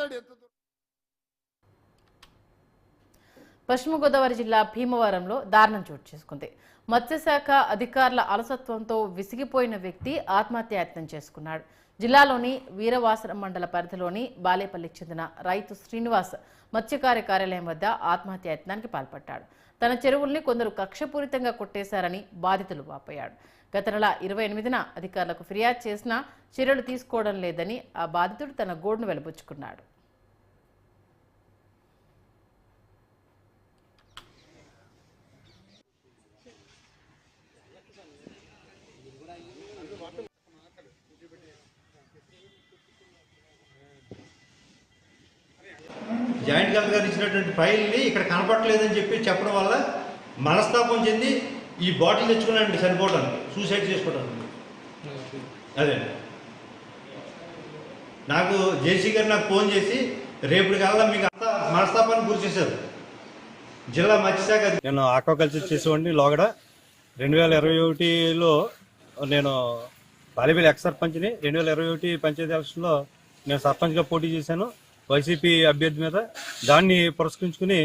మాట్లాడి ఎంత. పశ్చిమ గోదావరి జిల్లా భీమవరంలో దారుణం చోటు చేసుకుంది. మత్స్యశాఖ అధికారుల అలసత్వంతో విసిగిపోయిన వ్యక్తి ఆత్మహత్యాయత్నం చేసుకున్నాడు. జిల్లాలోని వీరవాసరం మండల పరిధిలోని బాలేపల్లికి చెందిన రైతు శ్రీనివాస్ మత్స్యకార్య కార్యాలయం వద్ద ఆత్మహత్యాయత్నానికి పాల్పడ్డాడు. తన చెరువుల్ని కొందరు కక్షపూరితంగా కొట్టేశారని బాధితులు వాపోయాడు. గత నెల 28న అధికారులకు ఫిర్యాదు చేసినా చర్యలు తీసుకోవడం లేదని ఆ బాధితుడు తన గోడును వెలిబుచ్చుకున్నాడు. జాయింట్ కలెక్టర్ గారు ఇచ్చినటువంటి ఫైల్ని ఇక్కడ కనపడలేదని చెప్పడం వల్ల మనస్తాపం చెంది ఈ బాటిల్ తెచ్చుకున్నానండి సరిపోవడానికి, సూసైడ్ చేసుకోవడానికి. అదే నాకు జేసీ గారు నాకు ఫోన్ చేసి రేపటికల్లా మీకు అంతా మనస్తాపానికి గురి చేశారు జిల్లా మత్స్యశాఖ. నేను ఆక్వాకల్చర్ చేసేవాడిని లోగడ. 2021లో నేను బాలేపల్లి ఎక్స్ సర్పంచ్ని. 2021 పంచాయతీ ఎలక్షన్లో నేను సర్పంచ్గా పోటీ చేశాను వైసీపీ అభ్యర్థి మీద. దాన్ని పురస్కరించుకుని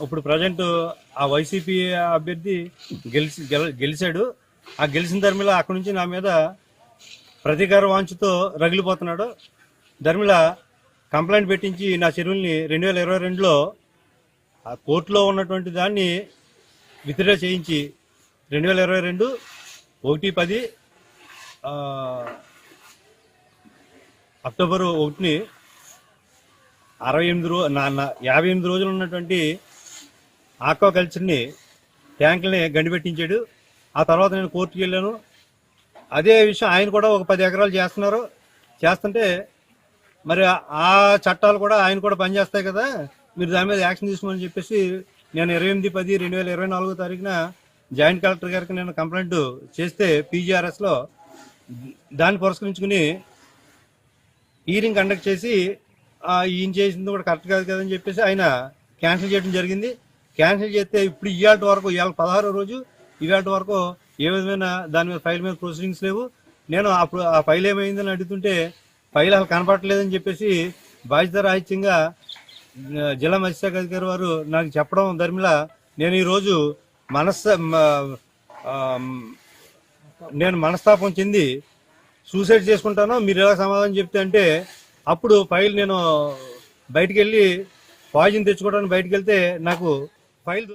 ఇప్పుడు ప్రజెంట్ ఆ వైసీపీ అభ్యర్థి గెలిచాడు. ఆ గెలిచిన ధర్మిల అక్కడి నుంచి నా మీద ప్రతీకార వాంఛతో రగిలిపోతున్నాడు. ధర్మిల కంప్లైంట్ పెట్టించి నా చెరువుల్ని 2022లో ఆ కోర్టులో ఉన్నటువంటి దాన్ని విత్డ్రా చేయించి 2022 1/10 అక్టోబర్ 1ని 58 రోజులు ఉన్నటువంటి ఆక్వాకల్చర్ని ట్యాంకుల్ని గండిపెట్టించాడు. ఆ తర్వాత నేను కోర్టుకి వెళ్ళాను. అదే విషయం ఆయన కూడా ఒక 10 ఎకరాలు చేస్తుంటే మరి ఆ చట్టాలు కూడా ఆయన కూడా పనిచేస్తాయి కదా, మీరు దాని మీద యాక్షన్ తీసుకోమని చెప్పేసి నేను 28/10/2024 జాయింట్ కలెక్టర్ గారికి నేను కంప్లైంట్ చేస్తే పీజీఆర్ఎస్లో దాన్ని పురస్కరించుకుని హీరింగ్ కండక్ట్ చేసి ఈయన చేసింది కూడా కరెక్ట్ కాదు కదని చెప్పేసి ఆయన క్యాన్సిల్ చేయడం జరిగింది. క్యాన్సిల్ చేస్తే ఇప్పుడు ఇవాళ వరకు, ఇవాళ 16వ రోజు, ఇవాళ వరకు ఏ విధమైన దాని మీద ఫైల్ మీద ప్రొసీడింగ్స్ లేవు. నేను అప్పుడు ఆ ఫైల్ ఏమైందని అడుగుతుంటే ఫైల్ అసలు కనపడట్లేదని చెప్పేసి బాధ్యత రాహిత్యంగా జిల్లా మత్స్యశాఖ అధికారి వారు నాకు చెప్పడం ధర్మిల నేను ఈరోజు మనస్తాపం చెంది సూసైడ్ చేసుకుంటాను, మీరు ఎలా సమాధానం చెప్తే అంటే అప్పుడు ఫైల్ నేను బయటికి వెళ్ళి పాయిజన్ తెచ్చుకోవడానికి బయటికి వెళ్తే నాకు ఫైల్